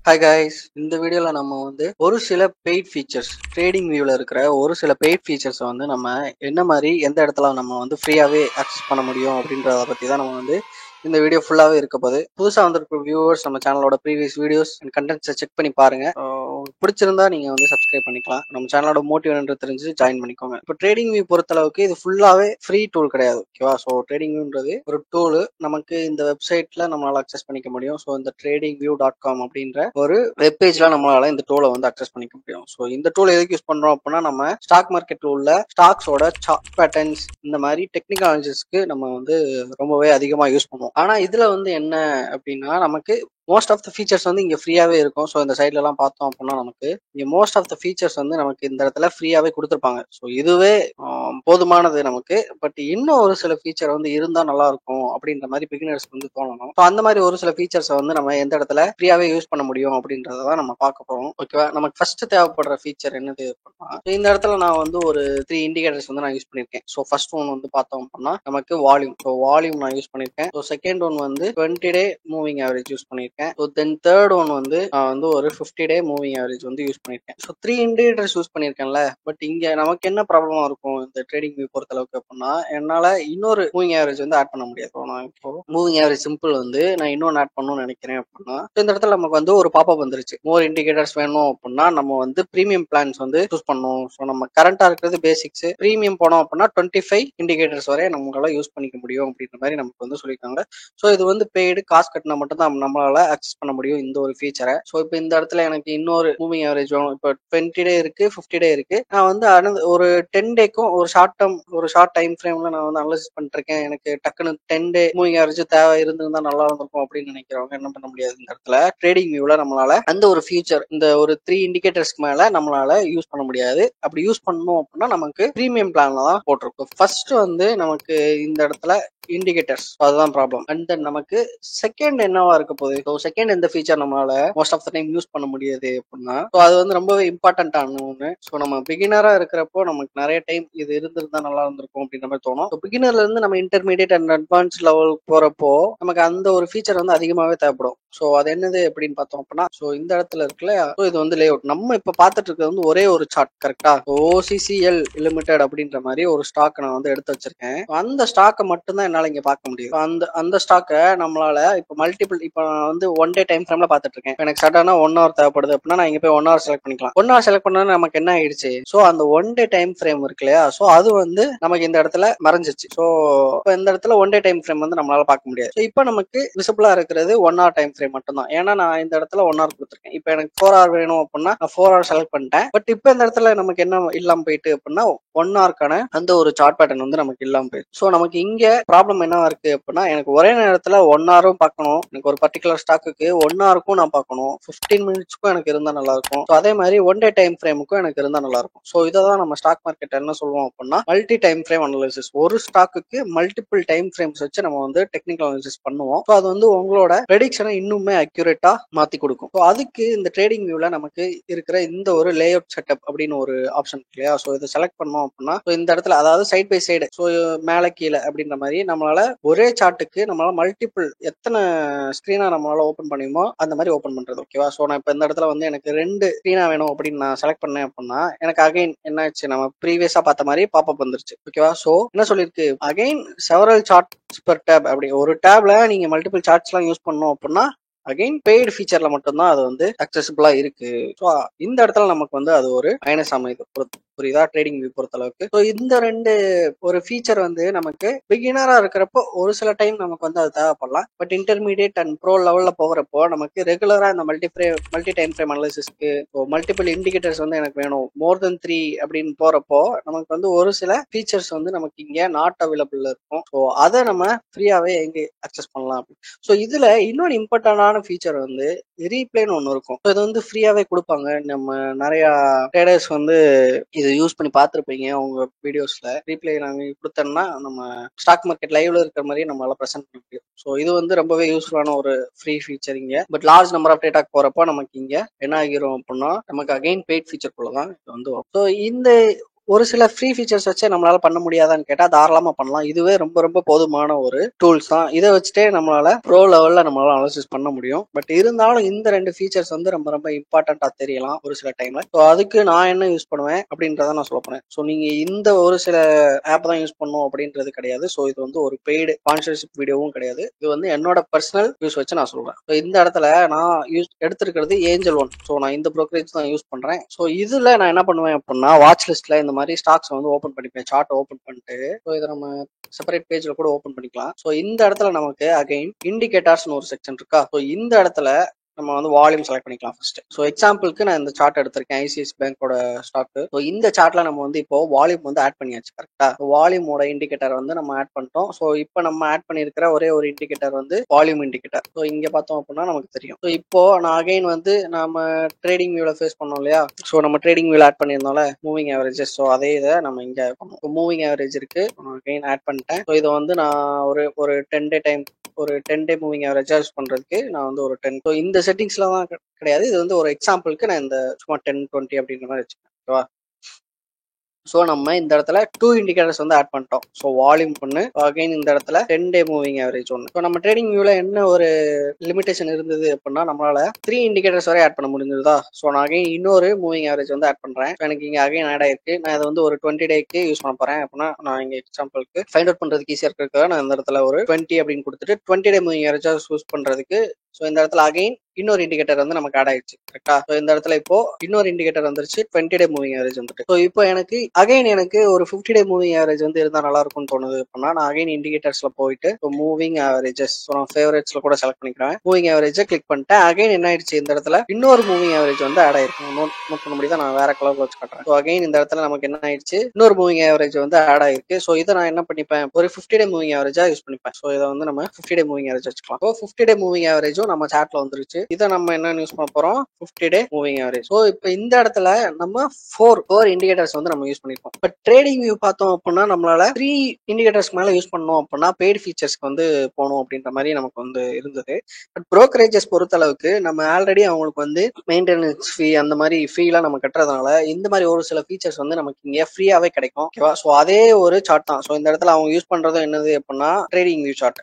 Hi guys, இந்த வீடியோல நம்ம ஒரு சில பெய்ட் ஃபீச்சர்ஸ், ட்ரேடிங் வியூல இருக்கிற ஒரு சில பெய்ட் ஃபீச்சர்ஸ் நம்ம என்ன மாதிரி எந்த இடத்துல நம்ம ஃப்ரீயாவே ஆக்சஸ் பண்ண முடியும் அப்படின்றத பத்தி தான் நம்ம இந்த வீடியோ ஃபுல்லாவே இருக்க போகுது. புதுசா வந்திருக்கிற வியூவர்ஸ் நம்ம சேனலோட ப்ரீவியஸ் வீடியோஸ் அண்ட் கண்டென்ட்ஸை செக் பண்ணி பாருங்க. பிடிச்சிருந்தா நீங்க சப்ஸ்கிரைப் பண்ணிக்கலாம். நம்ம சேனலோட மோட்டிவ் என்று தெரிஞ்சு ஜாயின் பண்ணிக்கோங்க. இப்போ ட்ரேடிங் வியூ பொறுத்த அளவுக்கு இது ஃபுல்லாவே ஃப்ரீ டூல் கிடையாது, ஓகேவா? ஸோ ட்ரேடிங் வியூன்றது ஒரு டூல். நமக்கு இந்த வெப்சைட்ல நம்மளால அக்சஸ் பண்ணிக்க முடியும். ஸோ இந்த tradingview.com அப்படின்ற ஒரு வெப் பேஜ்ல நம்மளால இந்த டூலை அக்சஸ் பண்ணிக்க முடியும். ஸோ இந்த டூல் எதுக்கு யூஸ் பண்றோம் அப்படின்னா, நம்ம ஸ்டாக் மார்க்கெட் உள்ள ஸ்டாக்ஸோட சார்ட் பேட்டர்ன்ஸ் இந்த மாதிரி டெக்னிக்கல் அனாலிசிஸ்க்கு நம்ம ரொம்பவே அதிகமா யூஸ் பண்ணுவோம். ஆனா இதுல என்ன அப்படின்னா, நமக்கு மோஸ்ட் ஆஃப் த ஃபீச்சர்ஸ் இங்க ஃப்ரீயாவே இருக்கும். ஸோ இந்த சைட்ல எல்லாம் பார்த்தோம் அப்படின்னா நமக்கு இங்க மோஸ்ட் ஆஃப் த ஃபீச்சர்ஸ் நமக்கு இந்த இடத்துல ஃப்ரீயாவே கொடுத்துருப்பாங்க. ஸோ இதுவே போதுமானது நமக்கு. பட் இன்னும் ஒரு சில ஃபீச்சர் இருந்தா நல்லா இருக்கும் அப்படின்ற மாதிரி பிகினர்ஸ் தோணணும். ஸோ அந்த மாதிரி ஒரு சில ஃபீச்சர்ஸ் நம்ம எந்த இடத்துல ஃப்ரீயாவே யூஸ் பண்ண முடியும் அப்படின்றதான் நம்ம பார்க்க போறோம், ஓகேவா? நமக்கு ஃபர்ஸ்ட் தேவைப்படுற ஃபீச்சர் என்னது அப்படின்னா, இந்த இடத்துல நான் ஒரு 3 இண்டிகேட்டர்ஸ் நான் யூஸ் பண்ணிருக்கேன். ஸோ ஃபர்ஸ்ட் ஒன் பார்த்தோம் அப்படின்னா நமக்கு வால்யூம். ஸோ வால்யூம் நான் யூஸ் பண்ணிருக்கேன். So second one 20 day moving average use பண்ணிருக்கேன். ஸோ தென் தேர்ட் ஒன் நான் ஒரு 50 டே மூவிங் ஆவரேஜ் யூஸ் பண்ணிருக்கேன். ஸோ 3 இண்டிகேட்டர்ஸ் யூஸ் பண்ணிருக்கேன்ல. பட் இங்க நமக்கு என்ன ப்ராப்ளமா இருக்கும் இந்த ட்ரேடிங் வியூ பொறுத்த அளவுக்கு அப்படின்னா, என்னால இன்னொரு மூவிங் ஆவரேஜ் ஆட் பண்ண முடியாது. நான் இப்போ மூவிங் ஆவரேஜ் சிம்பிள் நான் இன்னொன்னு ஆட் பண்ணணும்னு நினைக்கிறேன் அப்படின்னா, இந்த இடத்துல நமக்கு ஒரு பாப்அப் வந்துருச்சு. மோர் இண்டிகேட்டர்ஸ் வேணும் அப்படின்னா நம்ம பிரீமியம் பிளான்ஸ் சூஸ் பண்ணணும். ஸோ நம்ம கரண்டா இருக்கிறது பேசிக்ஸ். பிரீமியம் போனோம் அப்படின்னா 25 இண்டிகேட்டர்ஸ் வரை நம்மளால யூஸ் பண்ணிக்க முடியும் அப்படின்ற மாதிரி நமக்கு சொல்லியிருக்காங்க. ஸோ இது பெய்டு காசு கட்டினா மட்டும் தான் நம்மளால அக்சஸ் பண்ண முடியும் இந்த ஒரு ஃபீச்சரை. ஸோ இப்போ இந்த இடத்துல எனக்கு இன்னொரு மூவிங் ஆவரேஜ் வேணும். இப்போ 20 டே இருக்கு, 50 டே இருக்கு. நான் ஒரு 10 டேக்கும் ஒரு ஷார்ட் டைம் ஃப்ரேம்ல நான் அனலைசிஸ் பண்ணிருக்கேன். எனக்கு டக்குன்னு 10 டே மூவிங் ஆவரேஜ் தேவை இருந்திருந்தா நல்லா இருந்திருக்கும் அப்படின்னு நினைக்கிறவங்க என்ன பண்ண முடியாது. இந்த இடத்துல ட்ரேடிங் வியூல நம்மளால அந்த ஒரு ஃபீச்சர், இந்த ஒரு 3 இண்டிகேட்டர்ஸ்க்கு மேல நம்மளால யூஸ் பண்ண முடியாது. அப்படி யூஸ் பண்ணணும் அப்படின்னா நமக்கு பிரீமியம் பிளான்ல தான் போட்டிருக்கும். ஃபர்ஸ்ட் நமக்கு இந்த இடத்துல இண்டிகேட்டர்ஸ், அதுதான் ப்ராப்ளம். அண்ட் தென் நமக்கு செகண்ட் என்னவா இருக்க போகுது. ஸோ செகண்ட் எந்த ஃபீச்சர் நம்மளால most of the time use பண்ண முடியாது அப்படின்னா, ஸோ அது ரொம்பவே இம்பார்ட்டன்டான ஒன்று. ஸோ நம்ம பிகினரா இருக்கிறப்போ நமக்கு நிறைய டைம் இது இருந்திருந்தா நல்லா இருந்திருக்கும் அப்படின்ற மாதிரி தோணும். ஸோ பிகினர்ல இருந்து நம்ம இன்டர்மீடியட் அண்ட் அட்வான்ஸ் லெவல் போறப்போ நமக்கு அந்த ஒரு ஃபீச்சர் அதிகமாகவே தேவைப்படும். ஸோ அது என்னது அப்படின்னு பார்த்தோம் அப்படின்னா, ஸோ இந்த இடத்துல இருக்குல்ல, ஸோ இது லே அவுட். நம்ம இப்போ பார்த்துட்டு இருக்கிறது ஒரே ஒரு சார்ட், கரெக்டா? OCCL லிமிடெட் அப்படின்ற மாதிரி ஒரு ஸ்டாக் நான் எடுத்து வச்சிருக்கேன். அந்த ஸ்டாக்கை மட்டும்தான் என்னால இங்க பார்க்க முடியும். அந்த ஸ்டாக்கை நம்மளால இப்போ மல்டிபிள், இப்போ நான் ஒன் டே டைம் ஃப்ரேம்ல பார்த்துட்டு இருக்கேன். எனக்கு சடனா 1 ஹவர் தேவைப்படுது அப்படின்னா நான் இங்க போய் 1 ஹவர் செலக்ட் பண்ணிக்கலாம். 1 ஹவர் செலக்ட் பண்ணா நமக்கு என்ன ஆயிடுச்சு? ஸோ அந்த ஒன் டே டைம் ஃப்ரேம் இருக்கு இல்லையா, ஸோ அது நமக்கு இந்த இடத்துல மறைஞ்சிச்சு. ஸோ இப்போ இந்த இடத்துல ஒன் டே டைம் ஃப்ரேம் நம்மளால பார்க்க முடியாது. ஸோ இப்போ நமக்கு விசிபிளா இருக்கிறது 1 ஹவர் டைம் ஃப்ரேம் மட்டும் தான். ஏன்னா நான் இந்த இடத்துல 1 ஹவர் கொடுத்துருக்கேன். இப்போ எனக்கு 4 ஹவர் வேணும் அப்படின்னா நான் 4 ஹவர் செலக்ட் பண்ணிட்டேன். பட் இப்போ இந்த இடத்துல நமக்கு என்ன இல்லாம போயிட்டு அப்படின்னா 1 ஹவருக்கான அந்த ஒரு சார்ட் பேட்டர்ன் நமக்கு இல்லாம போயிடுச்சு. ஸோ நமக்கு இங்க ப்ராப்ளம் என்னவா இருக்கு அப்படின்னா, எனக்கு ஒரே நேரத்துல 1 ஹவரும் பார்க்கணும், எனக்கு ஒரு பர்டிகுலர் ஸ்டாக்குக்கு 1 ஹவருக்கும் நான் பார்க்கணும், 15 மினிட்ஸ்க்கும் எனக்கு இருந்தா நல்லா இருக்கும். ஸோ அதே மாதிரி ஒன் டே டைம் ஃப்ரேமுக்கும் எனக்கு இருந்தா நல்லா இருக்கும். ஸோ இதை தான் நம்ம ஸ்டாக் மார்க்கெட் என்ன சொல்லுவோம் அப்படின்னா, மல்டி டைம் ஃப்ரேம் அனாலிசிஸ். ஒரு ஸ்டாக்குக்கு மல்டிபிள் டைம் ஃப்ரேம்ஸ் வச்சு நம்ம டெக்னிக்கல் அனாலிசிஸ் பண்ணுவோம். ஸோ அது உங்களோட ப்ரெடிக்ஷனை இன்னுமே அக்யூரேட்டா மாத்தி கொடுக்கும். ஸோ அதுக்கு இந்த ட்ரேடிங் வியூல நமக்கு இருக்கிற இந்த ஒரு லே அவுட் செட்டப் அப்படின்னு ஒரு ஆப்ஷன் இல்லையா, ஸோ இதை செலக்ட் பண்ணோம் அப்படின்னா இந்த இடத்துல, அதாவது சைட் பை சைடு, ஸோ மேல கீழே அப்படின்ற மாதிரி நம்மளால ஒரே சார்ட்டுக்கு நம்மளால மல்டிபிள் எத்தனை ஸ்கிரீனா நம்மளால ஓப்பன் பண்ணியுமோ அந்த மாதிரி ஓப்பன் பண்றது, ஓகேவா? ஸோ நான் இப்போ இந்த இடத்துல எனக்கு 2 ஸ்கிரீனா வேணும் அப்படின்னு நான் செலக்ட் பண்ணேன் அப்படின்னா எனக்கு அகைன் என்ன ஆச்சு, நம்ம ப்ரீவியஸா பார்த்த மாதிரி பாப்அப் வந்துருச்சு, ஓகேவா? ஸோ என்ன சொல்லிருக்கு, again several charts per tab. அப்படி ஒரு டேப்ல நீங்க மல்டிபிள் சார்ட்ஸ் எல்லாம் யூஸ் பண்ணோம் அப்படின்னா அகைன் பெய்டு ஃபீச்சர்ல மட்டும்தான் அது அக்சசிபிளா இருக்கு. ஸோ இந்த இடத்துல நமக்கு அது ஒரு மைனஸ் அமைது, புரியுதா? ட்ரேடிங் வியூ பொறுத்த அளவுக்கு. ஸோ இந்த 2 ஒரு ஃபீச்சர் நமக்கு பிகினரா இருக்கிறப்போ ஒரு சில டைம் நமக்கு அது தேவைப்படலாம். பட் இன்டர்மீடியட் அண்ட் ப்ரோ லெவல்ல போகிறப்போ நமக்கு ரெகுலரா இந்த மல்டி டைம் ஃப்ரேம் அனாலிசிஸ்க்கு மல்டிபிள் இண்டிகேட்டர்ஸ் எனக்கு வேணும், மோர் தென் 3 அப்படின்னு போறப்போ நமக்கு ஒரு சில ஃபீச்சர்ஸ் நமக்கு இங்க நாட் அவைலபிள் இருக்கும். ஸோ அதை நம்ம ஃப்ரீயாவே எங்க அக்சஸ் பண்ணலாம். ஸோ இதுல இன்னொரு இம்பார்ட்டன்டான ஃபீச்சர் ரீப்ளேன்னு ஒன்று இருக்கும். இது ஃப்ரீயாவே கொடுப்பாங்க. நம்ம நிறைய ட்ரேடர்ஸ் இதை யூஸ் பண்ணி பார்த்துருப்பீங்க உங்க வீடியோஸ்ல. ரீப்ளே நாங்க கொடுத்தோம்னா நம்ம ஸ்டாக் மார்க்கெட் லைவ்ல இருக்கிற மாதிரி நம்மளால ப்ரெசென்ட் பண்ண முடியும். ஸோ இது ரொம்பவே யூஸ்ஃபுல்லான ஒரு ஃப்ரீ ஃபீச்சர் இங்க. பட் லார்ஜ் நம்பர் ஆஃப் டேட்டாக்கு போறப்போ நமக்கு இங்க என்ன ஆகிரும் அப்படின்னா நமக்கு அகைன் பெய்ட் ஃபீச்சர் போலதான் இது வரும். ஸோ இந்த ஒரு சில ஃப்ரீ ஃபீச்சர்ஸ் வச்சு நம்மளால பண்ண முடியாதான்னு கேட்டா தாராளமா பண்ணலாம். இதுவே ரொம்ப ரொம்ப போதுமான ஒரு டூல்ஸ் தான். இதை வச்சுட்டே நம்மளால ப்ரோ லெவல்ல நம்மளால அனாலிசிஸ் பண்ண முடியும். பட் இருந்தாலும் இந்த 2 ஃபீச்சர்ஸ் வந்து ரொம்ப ரொம்ப இம்பார்ட்டண்டா தெரியலாம் ஒரு சில டைம்ல. ஸோ அதுக்கு நான் என்ன யூஸ் பண்ணுவேன் அப்படின்றத நான் சொல்ல போறேன். ஸோ நீங்க இந்த ஒரு சில ஆப் தான் யூஸ் பண்ணணும் அப்படின்றது கிடையாது. ஸோ இது வந்து ஒரு பெய்டு ஸ்பான்சர்ஷிப் வீடியோவும் கிடையாது. இது வந்து என்னோட பர்சனல் யூஸ் வச்சு நான் சொல்றேன். ஸோ இந்த இடத்துல நான் எடுத்திருக்கிறது ஏஞ்சல் ஒன். ஸோ நான் இந்த ப்ரோக்கரேஜ் தான் யூஸ் பண்றேன். ஸோ இதுல நான் என்ன பண்ணுவேன் அப்படின்னா வாட்ச் லிஸ்ட்ல இந்த மாதிரி ஸ்டாக்ஸ் வந்து ஓப்பன் பண்ணிப்பேன். சார்ட் ஓப்பன் பண்ணிட்டு ஸோ இதை நம்ம செப்பரேட் பேஜ்ல கூட ஓப்பன் பண்ணிக்கலாம். ஸோ இந்த இடத்துல நமக்கு அகைன் இண்டிகேட்டர்ஸ்னு ஒரு செக்ஷன் இருக்கா. ஸோ இந்த இடத்துல நம்ம வந்து வால்யூம் செலக்ட் பண்ணிக்கலாம் ஃபர்ஸ்ட். ஸோ எக்ஸாம்பிளுக்கு நான் இந்த சார்ட் எடுத்திருக்கேன், ஐசிஐசி பேங்கோட ஸ்டாக். ஸோ இந்த சார்ட்ல நம்ம வந்து இப்போ வால்யூம் வந்து ஆட் பண்ணியாச்சு. கரெக்டா வால்யூமோட இண்டிகேட்டர் வந்து நம்ம ஆட் பண்ணிட்டோம். ஸோ இப்போ நம்ம ஆட் பண்ணியிருக்கிற ஒரே ஒரு இண்டிகேட்டர் வந்து வால்யூம் இண்டிகேட்டர். ஸோ இங்க பார்த்தோம் அப்படின்னா நமக்கு தெரியும். ஸோ இப்போ நான் அகைன் வந்து நம்ம ட்ரேடிங் வியூல ஃபேஸ் பண்ணோம் இல்லையா. ஸோ நம்ம ட்ரேடிங் வியூல ஆட் பண்ணியிருந்தோம்ல மூவிங் ஆவரேஜஸ். ஸோ அதே இதை நம்ம இங்க பண்ணுவோம். மூவிங் ஆவரேஜ் இருக்கு, அகைன் ஆட் பண்ணிட்டேன். ஸோ இதை வந்து நான் ஒரு 10 டே மூவிங் ஆவரேஜா யூஸ் பண்றதுக்கு நான் வந்து ஒரு 10. ஸோ இந்த செட்டிங்ஸ்லாம் தான் கிடையாது. இது வந்து ஒரு எக்ஸாம்பிளுக்கு நான் இந்த சும்மா 10 20 அப்படின்ற மாதிரி வச்சுக்கேன். ஓகேவா. ஸோ நம்ம இந்த இடத்துல 2 இண்டிகேட்டர்ஸ் வந்து ஆட் பண்ணிட்டோம். ஸோ வால்யூம் ஒன்று, அகைன் இந்த இடத்துல 10 டே மூவிங் ஆவரேஜ் ஒன்று. ஸோ நம்ம ட்ரேடிங் வியூல என்ன ஒரு லிமிடேஷன் இருந்தது அப்படின்னா நம்மளால 3 இண்டிகேட்டர்ஸ் வரை ஆட் பண்ண முடிஞ்சதா. ஸோ நான் அகைன் இன்னொரு மூவிங் ஆவரேஜ் வந்து ஆட் பண்றேன். எனக்கு இங்க அகைன் ஆட் ஆயிருக்கு. நான் இதை வந்து ஒரு 20 டேக்கு யூஸ் பண்ண போறேன் அப்படின்னா நான் இங்க எக்ஸாம்பிளுக்கு ஃபைண்ட் அவுட் பண்றதுக்கு ஈஸியா இருக்கிறதுக்காக நான் இந்த இடத்துல ஒரு 20 அப்படின்னு கொடுத்துட்டு 20 டே மூவிங் ஆவரேஜா யூஸ் பண்றதுக்கு. ஸோ இந்த இடத்துல அகைன் இன்னொரு இண்டிகேட்டர் வந்து நமக்கு ஆட் ஆயிடுச்சு. கரெக்டா. ஸோ இந்த இடத்துல இப்போ இன்னொரு இண்டிகேட்டர் வந்துருச்சு, 20 டே மூவிங் ஆவரேஜ் வந்துட்டு. ஸோ இப்போ எனக்கு அகைன் எனக்கு ஒரு 50 டே மூவிங் ஆவரேஜ் வந்து இருந்தா நல்லா இருக்கும்னு தோணுது அப்படின்னா நான் அகைன் இண்டிகேட்டர்ஸ்ல போயிட்டு மூவிங் ஆவரேஜஸ் நான் ஃபேவரட்ஸ்ல கூட செலக்ட் பண்ணிக்கிறேன். மூவிங் ஆவரேஜை கிளிக் பண்ணிட்டேன். அகைன் என்ன ஆயிடுச்சு, இந்த இடத்துல இன்னொரு மூவிங் ஆவரேஜ் வந்து ஆட் ஆயிருக்கு. நோட் பண்ண முடியுதா, நான் வேற கலர்ல வச்சு காட்டுறேன். ஸோ அகைன் இந்த இடத்துல நமக்கு என்ன ஆயிடுச்சு, இன்னொரு மூவிங் ஆவரேஜ் வந்து ஆட் ஆயிருக்கு. ஸோ இதை நான் என்ன பண்ணிப்பேன், ஒரு 50 டே மூவிங் ஆவரேஜா யூஸ் பண்ணிப்பேன். ஸோ இதை வந்து நம்ம 50 டே மூவிங் ஆவரேஜ் வச்சுக்கலாம். ஸோ 50 டே மூவிங் ஆவரேஜும் நம்ம சார்ட்ல வந்துருச்சு. இதை நம்ம என்ன யூஸ் பண்ண போறோம், 50 டே மூவிங் ஆவரேஜ். ஸோ இப்போ இந்த இடத்துல நம்ம 4 இண்டிகேட்டர்ஸ் வந்து நம்ம யூஸ் பண்ணிருக்கோம். பட் ட்ரேடிங் வியூ பார்த்தோம் அப்படின்னா நம்மளால 3 இண்டிகேட்டர்ஸ் மேல யூஸ் பண்ணோம் அப்படின்னா பெய்டு ஃபீச்சர்ஸ்க்கு வந்து போகணும் அப்படின்ற மாதிரி நமக்கு வந்து இருந்தது. பட் ப்ரோக்கரேஜஸ் பொறுத்த அளவுக்கு நம்ம ஆல்ரெடி அவங்களுக்கு வந்து மெயின்டெனன்ஸ் ஃபீ அந்த மாதிரி ஃபீலாம் நம்ம கட்டுறதுனால இந்த மாதிரி ஒரு சில ஃபீச்சர்ஸ் வந்து நமக்கு இங்கே ஃப்ரீயாவே கிடைக்கும். ஓகேவா. ஸோ அதே ஒரு சார்ட் தான். ஸோ இந்த இடத்துல அவங்க யூஸ் பண்றது என்னது அப்படின்னா ட்ரேடிங் வியூ சார்ட்.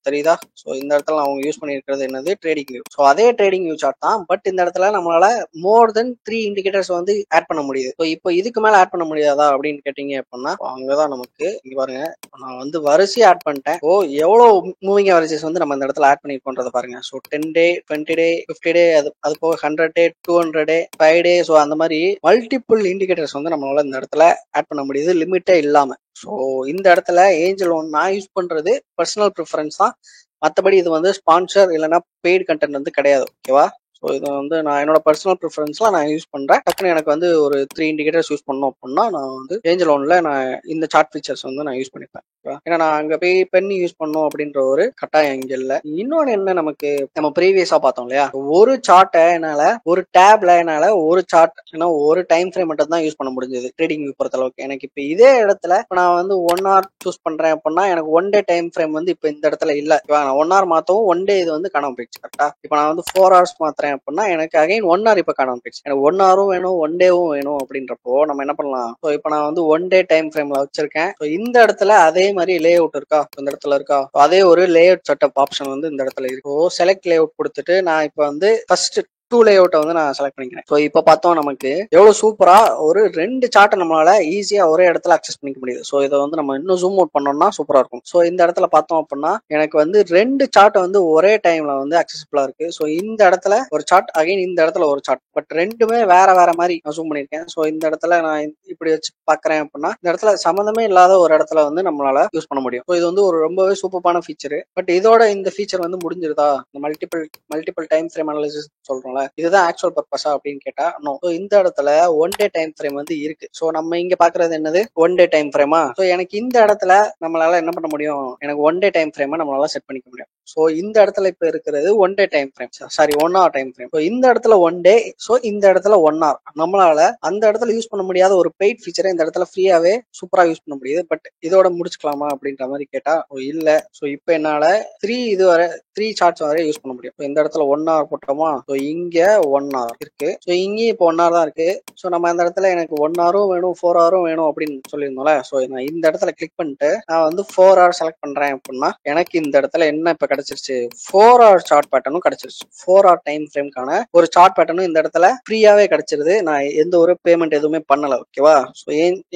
தெரியுதா. ஸோ இந்த இடத்துல அவங்க யூஸ் பண்ணிருக்கிறது என்னது, ட்ரேடிங் வியூ. ஸோ அதே ட்ரேடிங் வியூ சார்ட் தான். பட் இந்த இடத்துல நம்மளால மோர் தென் 3 இண்டிகேட்டர்ஸ் வந்து ஆட் பண்ண முடியுது. ஸோ இப்போ இதுக்கு மேல ஆட் பண்ண முடியாதா அப்படின்னு கேட்டீங்க அப்படின்னா அங்கதான் நமக்கு இங்க பாருங்க நான் வந்து வரிசையா ஆட் பண்ணிட்டேன். ஓ எவ்வளவு மூவிங் ஆவரேஜஸ் வந்து நம்ம இந்த இடத்துல ஆட் பண்ணிருக்கோன்றத பாருங்க. ஸோ 10 டே 20 டே 50 டே அது போக 100 டே 200 டே 5 டே. ஸோ அந்த மாதிரி மல்டிபிள் இண்டிகேட்டர்ஸ் வந்து நம்மளால இந்த இடத்துல ஆட் பண்ண முடியுது, லிமிட்டே இல்லாம. ஸோ இந்த இடத்துல ஏஞ்சல் ஒன் நான் யூஸ் பண்றது பர்சனல் ப்ரிஃபரன்ஸ் தான். மற்றபடி இது வந்து ஸ்பான்சர் இல்லைன்னா பெய்டு கண்டென்ட் வந்து கிடையாது. ஓகேவா. ஸோ இது வந்து நான் என்னோட பர்சனல் ப்ரிஃபரன்ஸ்லாம் நான் யூஸ் பண்றேன். டக்குன்னு எனக்கு வந்து ஒரு 3 இண்டிகேட்டர்ஸ் யூஸ் பண்ணோம் அப்படின்னா நான் வந்து ஏஞ்சல் ஒன்ல நான் இந்த சார்ட் ஃபீச்சர்ஸ் வந்து நான் யூஸ் பண்ணிப்பேன். ஏன்னா நான் அங்க போய் பென் யூஸ் பண்ணோம் அப்படின்ற ஒரு கட்டாயம் இங்க இல்ல. இன்னொன்னு என்ன, நமக்கு நம்ம ப்ரீவியஸா பார்த்தோம் இல்லையா, ஒரு சார்ட்டை என்னால ஒரு டேப்ல என்னால ஒரு சார்ட் ஒரு டைம் ஃப்ரேம் மட்டும் தான் யூஸ் பண்ண முடிஞ்சது ட்ரேடிங் வியூ பொறுத்த அளவுக்கு. எனக்கு இப்ப இதே இடத்துல நான் வந்து 1 hour சூஸ் பண்றேன் அப்படின்னா எனக்கு 1 டே டைம் ஃப்ரேம் வந்து இப்ப இந்த இடத்துல இல்ல. நான் 1 hour மாத்தவும் 1 டே இது வந்து காணாம போயிடுச்சு. கரெக்டா. இப்ப நான் வந்து 4 hours மாத்துறேன் அப்படின்னா எனக்கு அகைன் 1 hour இப்ப காணாம போயிடுச்சு. எனக்கு 1 hour வேணும் 1 டேவும் வேணும் அப்படின்றப்போ நம்ம என்ன பண்ணலாம். ஸோ இப்போ நான் வந்து 1 டே டைம் ஃப்ரேம்ல வச்சிருக்கேன். ஸோ இந்த இடத்துல அதே மாதிரி லே அவுட் இருக்கா, இந்த இடத்துல இருக்கா, அதே ஒரு லே அவுட் செட்டப் ஆப்ஷன் வந்து இந்த இடத்துல இருக்கு. செலக்ட் லே அவுட் கொடுத்துட்டு நான் இப்போ வந்து ஃபர்ஸ்ட் 2 லே அவுட்டை வந்து நான் செலக்ட் பண்ணிக்கிறேன். ஸோ இப்போ பார்த்தோம் நமக்கு எவ்வளவு சூப்பரா ஒரு 2 சார்ட்டை நம்மளால ஈஸியா ஒரே இடத்துல அக்சஸ் பண்ணிக்க முடியுது. ஸோ இதை வந்து நம்ம இன்னும் ஜூம் அவுட் பண்ணோம்னா சூப்பரா இருக்கும். ஸோ இந்த இடத்துல பார்த்தோம் அப்படின்னா எனக்கு வந்து 2 சார்ட் வந்து ஒரே டைம்ல வந்து அக்சசிபிளா இருக்கு. ஸோ இந்த இடத்துல ஒரு சார்ட், அகைன் இந்த இடத்துல ஒரு சார்ட், பட் ரெண்டுமே வேற வேற மாதிரி நான் ஜூம் பண்ணிருக்கேன். ஸோ இந்த இடத்துல நான் இப்படி வச்சு பாக்குறேன் அப்படின்னா இந்த இடத்துல சம்மந்தமே இல்லாத ஒரு இடத்துல வந்து நம்மளால யூஸ் பண்ண முடியும். ஸோ இது வந்து ஒரு ரொம்பவே சூப்பரான ஃபீச்சர். பட் இதோட இந்த ஃபீச்சர் வந்து முடிஞ்சிருதா, இந்த மல்டிபிள் டைம் ஃப்ரேம் அனாலிசிஸ் சொல்றோம்ல, இதுதான் ஆக்சுவல் பர்பஸா அப்படின்னு கேட்டா நோ. ஸோ இந்த இடத்துல 1 டே டைம் ஃப்ரேம் வந்து இருக்கு. ஸோ நம்ம இங்க பாக்குறது என்னது, 1 டே டைம் ஃப்ரேமா. ஸோ எனக்கு இந்த இடத்துல நம்மளால என்ன பண்ண முடியும், எனக்கு 1 டே டைம் ஃப்ரேமா நம்மளால செட் பண்ணிக்க முடியும். ஸோ இந்த இடத்துல இப்ப இருக்கிறது one day time frame, sorry 1 hour time frame. So இந்த இடத்துல 1 day, ஸோ இந்த இடத்துல 1 hour. நம்மளால அந்த இடத்துல யூஸ் பண்ண முடியாத ஒரு பெய்ட் ஃபீச்சரை இந்த இடத்துல ஃப்ரீயாவே சூப்பரா யூஸ் பண்ண முடியுது. பட் இதோட முடிச்சுக்கலாமா அப்படின்ற மாதிரி கேட்டா இல்ல. ஸோ இப்போ என்னால 3 சார்ட்ஸ் வரை யூஸ் பண்ண முடியும். இந்த இடத்துல 1 hour போட்டோமா, ஸோ இங்க 1 hour இருக்கு. ஸோ இங்கேயும் இப்போ 1 hour தான் இருக்கு. ஸோ நம்ம அந்த இடத்துல எனக்கு 1 hour வேணும் 4 hour வேணும் அப்படின்னு சொல்லியிருந்தோம்ல. ஸோ நான் இந்த இடத்துல கிளிக் பண்ணிட்டு நான் வந்து 4 hour செலக்ட் பண்றேன் அப்படின்னா எனக்கு இந்த இடத்துல என்ன இப்ப கிடைச்சிருச்சு, 4 hour சார்ட் பேட்டர்னும் கிடைச்சிருச்சு. 4 hour டைம் ஃப்ரேம்கான ஒரு சார்ட் பேட்டர்னும் இந்த இடத்துல ஃப்ரீயாவே கிடைச்சிருது. நான் எந்த ஒரு பேமெண்ட் எதுவுமே பண்ணல. ஓகேவா? ஸோ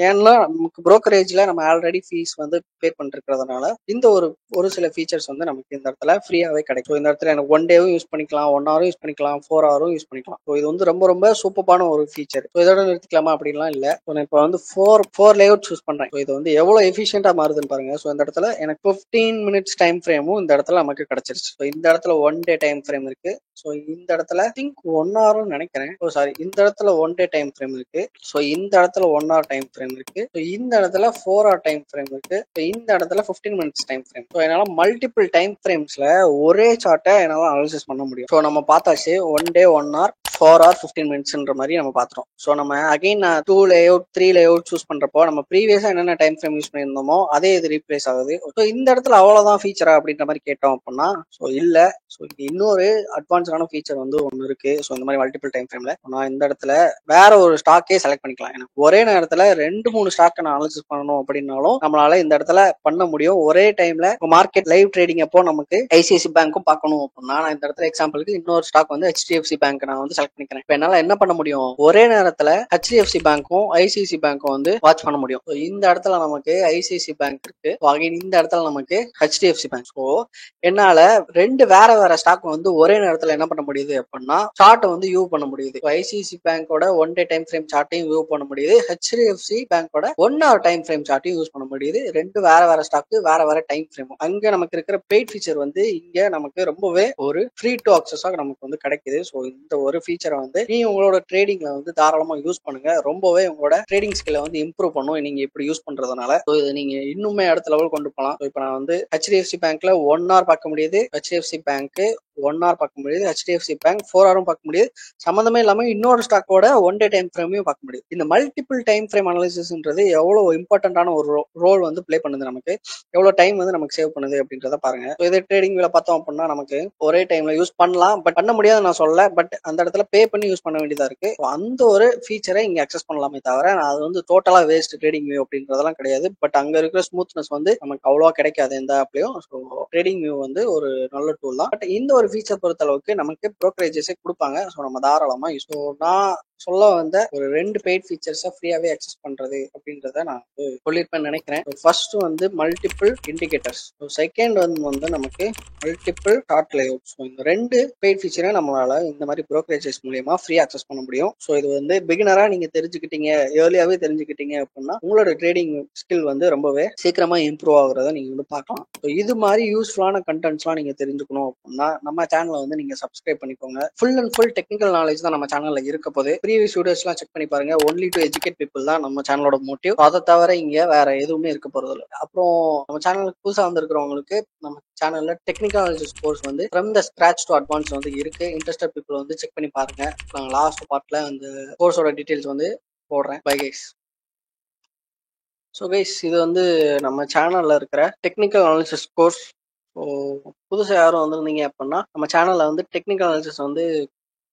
ஏன்னா நமக்கு புரோக்கரேஜ்ல நம்ம ஆல்ரெடி ஃபீஸ் வந்து பே பண்ணிருக்கிறதுனால இந்த ஒரு சில ஃபீச்சர்ஸ் வந்து நமக்கு இந்த இடத்துல ஃப்ரீயாவே கிடைக்கும். இந்த இடத்துல எனக்கு 1 டேவும் யூஸ் பண்ணிக்கலாம், 1 hour யூஸ் பண்ணிக்கலாம், 4 hour யூஸ் பண்ணிக்கலாம். ஸோ இது வந்து ரொம்ப ரொம்ப சூப்பரான ஒரு ஃபீச்சர். ஸோ இதோட நிறுத்திக்கலாமா அப்படின்லாம் இல்ல. நான் இப்போ வந்து ஃபோர் லேஅவுட் சூஸ் பண்றேன். ஸோ இது வந்து எவ்வளவு எஃபிஷியன்டா மாறுதுன்னு பாருங்க. ஸோ இந்த இடத்துல எனக்கு 15 minutes டைம் ஃப்ரேமும் இந்த இடத்துல நமக்கு கிடைச்சிருச்சு. ஸோ இந்த இடத்துல 1 day டைம் ஃப்ரேம் இருக்கு. ஸோ இந்த இடத்துல திங்க் 1 hour நினைக்கிறேன். ஓ சாரி, இந்த இடத்துல 1 day டைம் ஃப்ரேம் இருக்கு. ஸோ இந்த இடத்துல 1 hour டைம் ஃப்ரேம் இருக்கு. ஸோ இந்த இடத்துல 4 hour டைம் ஃப்ரேம் இருக்கு. ஸோ இந்த இடத்துல 15 minutes டைம் ஃப்ரேம். ஸோ என்னால மல்டிபிள் டைம் ஃப்ரேம்ஸ்ல ஒரே சார்ட்டை என்னால அனாலிசிஸ் பண்ண முடியும். ஸோ நம்ம பார்த்தாச்சு 1 day 1 hour 4 hour 15 minutesன்ற மாதிரி நம்ம பாத்துறோம். ஸோ நம்ம அகைன் 2 layout 3 layout சூஸ் பண்றப்போ நம்ம ப்ரீவியஸா என்னென்ன டைம் ஃப்ரேம் யூஸ் பண்ணியிருந்தோமோ அதே இது ரீப்ளேஸ் ஆகுது. ஸோ இந்த இடத்துல அவ்வளவுதான் ஃபீச்சரா அப்படின்ற மாதிரி கேட்டோம் அப்படின்னா ஸோ இல்ல. ஸோ இன்னொரு அட்வான்ஸ்டான ஃபீச்சர் வந்து ஒன்று இருக்கு. ஸோ இந்த மாதிரி மல்டிபிள் டைம் ஃப்ரேம்ல நான் இந்த இடத்துல வேற ஒரு ஸ்டாக்கே செலக்ட் பண்ணிக்கலாம். எனக்கு ஒரே நேரத்துல 2-3 ஸ்டாக்கை நான் அனாலிசிஸ் பண்ணணும் அப்படின்னாலும் நம்மளால இந்த இடத்துல பண்ண முடியும். ஒரே டைம்ல மார்க்கெட் லைவ் ட்ரேடிங் அப்போ நமக்கு ஐசிஐசி பேங்க்கும் பார்க்கணும் அப்படின்னா நான் இந்த இடத்துல எக்ஸாம்பிளுக்கு இன்னொரு ஸ்டாக் வந்து HDFC பேங்க் நான் வந்து செலக்ட் பண்ணிக்கிறேன். இப்போ என்னால என்ன பண்ண முடியும், ஒரே நேரத்துல HDFC பேங்க்கும் ஐசிஐசி பேங்க்கும் வந்து வாட்ச் பண்ண முடியும். இந்த இடத்துல நமக்கு ஐசிஐசி பேங்க் இருக்கு, இந்த இடத்துல நமக்கு HDFC பேங்க். ஸோ என்னால ரெண்டு வேற வேற ஸ்டாக் வந்து ஒரே நேரத்துல என்ன பண்ண முடியுது அப்படின்னா சார்ட்டை வந்து வியூ பண்ண முடியுது. ஐசிஐசி பேங்கோட 1 day டைம் ஃப்ரேம் சார்ட்டையும் வியூ பண்ண முடியுது, HDFC பேங்கோட 1 hour டைம் ஃப்ரேம் சார்ட்டையும் யூஸ் பண்ண முடியுது. ரெண்டு வேற வேற ஸ்டாக் வேற வேற டைம் ஃப்ரேம். அங்க நமக்கு இருக்கிற பெய்ட் ஃபீச்சர் வந்து இங்க நமக்கு ரொம்பவே ஒரு ஃப்ரீ டு அக்சஸாக நமக்கு வந்து கிடைக்குது. ஸோ இந்த ஒரு ஃபீச்சரை வந்து நீ உங்களோட ட்ரேடிங்ல வந்து தாராளமா யூஸ் பண்ணுங்க. ரொம்பவே உங்களோட ட்ரேடிங் ஸ்கில்லை வந்து இம்ப்ரூவ் பண்ணும் நீங்க இப்படி யூஸ் பண்றதுனால. ஸோ இதை நீங்க இன்னுமே அடுத்த லெவல் கொண்டு போகலாம். இப்போ நான் வந்து HDFC பேங்க்ல 1 hour பார்க்க முடியுது, HDFC பேங்க் 1 hour பார்க்க முடியுது, HDFC பேங்க் 4 hour பார்க்க முடியுது. சம்மந்தமே இல்லாம இன்னொரு ஸ்டாக்கோட 1 day டைம் ஃப்ரேமையும் பார்க்க முடியுது. இந்த மல்டிபிள் டைம் ஃப்ரேம் அனாலிசிஸ்ன்றது எவ்வளவு இம்பார்ட்டன்டான ஒரு ரோல் வந்து பிளே பண்ணுது, நமக்கு எவ்வளவு டைம் வந்து நமக்கு சேவ் பண்ணுது அப்படின்றத பாருங்க. இதே ட்ரேடிங் வேலை பார்த்தோம் அப்படின்னா நமக்கு ஒரே டைம்ல யூஸ் பண்ணலாம், பட் பண்ண முடியாது நான் சொல்ல. பட் அந்த இடத்துல பே பண்ணி யூஸ் பண்ண வேண்டியதா இருக்கு. அந்த ஒரு ஃபீச்சரை இங்க அக்சஸ் பண்ணலாமே தவிர அது வந்து டோட்டலா வேஸ்ட் ட்ரேடிங் வியூ அப்படின்றதெல்லாம் கிடையாது. பட் அங்க இருக்கிற ஸ்மூத்னஸ் வந்து நமக்கு அவ்வளவா கிடைக்காது எந்த ஆப்லயும். ஸோ ட்ரேடிங் வியூ வந்து ஒரு நல்ல டூல் தான். பட் இந்த ஒரு ஃபீச்சர் பொறுத்த அளவுக்கு நமக்கு ப்ரோக்கரேஜஸே கொடுப்பாங்க. ஸோ நம்ம தாராளமா யூஸ். நான் சொல்ல வந்த ஒரு 2 பெய்ட் ஃபீச்சர்ஸை ஃப்ரீயாவே அக்சஸ் பண்றது அப்படின்றத நான் வந்து சொல்லியிருப்பேன்னு நினைக்கிறேன். ஃபர்ஸ்ட் வந்து மல்டிபிள் இண்டிகேட்டர்ஸ், செகண்ட் வந்து நமக்கு மல்டிபிள் சார்ட் லேஅவுட். ஸோ இந்த 2 பெய்ட் ஃபீச்சரை நம்மளால இந்த மாதிரி ப்ரோக்கரேஜஸ் மூலியமா ஃப்ரீ அக்சஸ் பண்ண முடியும். ஸோ இது வந்து பிகினரா நீங்க தெரிஞ்சுக்கிட்டீங்க, ஏர்லியாவே தெரிஞ்சுக்கிட்டீங்க அப்படின்னா உங்களோட ட்ரேடிங் ஸ்கில் வந்து ரொம்பவே சீக்கிரமா இம்ப்ரூவ் ஆகுறத நீங்க வந்து பார்க்கலாம். ஸோ இது மாதிரி யூஸ்ஃபுல்லான கண்டென்ட்ஸ்லாம் நீங்க தெரிஞ்சுக்கணும் அப்படின்னா நம்ம சேனலை வந்து நீங்க சப்ஸ்கிரைப் பண்ணிக்கோங்க. Full and full technical knowledge தான் நம்ம சேனல்ல இருக்க போது. ப்ரீவியஸ் வீடியோஸ்லாம் செக் பண்ணி பாருங்க. ஒன்லி டு எஜுகேட் பீப்புள் தான் நம்ம சேனலோட மோட்டிவ். அதை தவிர இங்க வேற எதுவுமே இருக்க போறது இல்லை. அப்புறம் நம்ம சேனலுக்கு புதுசா வந்திருக்கிறவங்களுக்கு நம்ம சேனல்ல டெக்னிக்கல் அனாலிசிஸ் கோர்ஸ் வந்து from the scratch to advance வந்து இருக்கு. இன்ட்ரெஸ்டட் பீப்புள் வந்து செக் பண்ணி பாருங்க. நாங்க லாஸ்ட் பார்ட்ல அந்த கோர்ஸோட டீடைல்ஸ் வந்து போடுறேன். Bye guys. ஸோ கைஸ், இது வந்து நம்ம சேனல்ல இருக்கிற டெக்னிக்கல் அனாலிசிஸ் கோர்ஸ். ஸோ புதுசாக யாரும் வந்திருந்தீங்க அப்படின்னா நம்ம சேனல்ல வந்து டெக்னிக்கல் அனாலிசிஸ் வந்து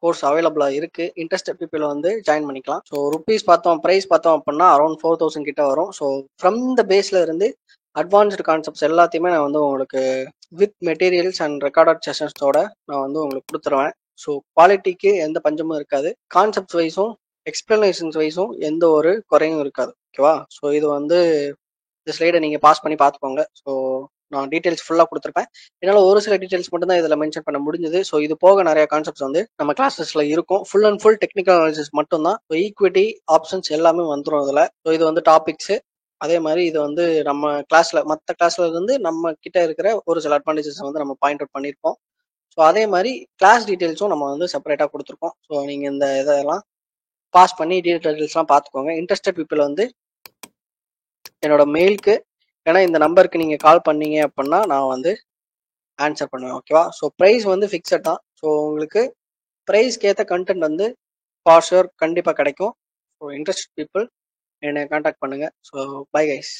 கோர்ஸ் அவைலபிளா இருக்கு. இன்ட்ரெஸ்டட் பீப்புள் வந்து ஜாயின் பண்ணிக்கலாம். ஸோ ருபீஸ் பார்த்தோம், பிரைஸ் பார்த்தோம் அப்படின்னா அரௌண்ட் 4000 கிட்ட வரும். ஸோ ஃப்ரம் த பேஸ்ல இருந்து அட்வான்ஸ்டு கான்செப்ட்ஸ் எல்லாத்தையுமே நான் வந்து உங்களுக்கு வித் மெட்டீரியல்ஸ் அண்ட் ரெக்கார்டட் செஷன்ஸோட நான் வந்து உங்களுக்கு கொடுத்துருவேன். ஸோ குவாலிட்டிக்கு எந்த பஞ்சமும் இருக்காது. கான்செப்ட் வைஸும் எக்ஸ்பிளனேஷன்ஸ் வைஸும் எந்த ஒரு குறையும் இருக்காது. ஓகேவா? ஸோ இது வந்து இந்த ஸ்லைடை நீங்க பாஸ் பண்ணி பார்த்துக்கோங்க. ஸோ நான் டீடைல்ஸ் ஃபுல்லாக கொடுத்துருப்பேன். என்னால் ஒரு சில டீடைல்ஸ் மட்டும் தான் இதில் மென்ஷன் பண்ண முடிஞ்சது. ஸோ இது போக நிறைய கான்செப்ட்ஸ் வந்து நம்ம கிளாஸஸ்ல இருக்கும். Full and full technical analysis மட்டும் தான். ஸோ ஈக்விட்டி ஆப்ஷன்ஸ் எல்லாமே வந்துடும் இதில். ஸோ இது வந்து டாபிக்ஸ். அதே மாதிரி இது வந்து நம்ம கிளாஸ்ல மற்ற கிளாஸ்ல இருந்து நம்ம கிட்ட இருக்கிற ஒரு சில அட்வான்டேஜஸ் வந்து நம்ம பாயிண்ட் அவுட் பண்ணியிருப்போம். ஸோ அதே மாதிரி கிளாஸ் டீடைல்ஸும் நம்ம வந்து செப்பரேட்டாக கொடுத்துருக்கோம். ஸோ நீங்க இந்த இதெல்லாம் பாஸ் பண்ணி டீடைல்ஸ்லாம் பார்த்துக்கோங்க. இன்ட்ரெஸ்டட் பீப்புள் வந்து என்னோட மெயிலுக்கு, ஏன்னா இந்த நம்பருக்கு நீங்க கால் பண்ணீங்க அப்படின்னா நான் வந்து ஆன்சர் பண்ணுவேன். ஓகேவா? ஸோ ப்ரைஸ் வந்து ஃபிக்ஸட் தான். ஸோ உங்களுக்கு ப்ரைஸ்க்கு ஏற்ற கண்டென்ட் வந்து ஃபார் ஷூர் கண்டிப்பாக கிடைக்கும். ஸோ இன்ட்ரெஸ்ட் பீப்புள் என்னை கான்டாக்ட் பண்ணுங்கள். So bye guys.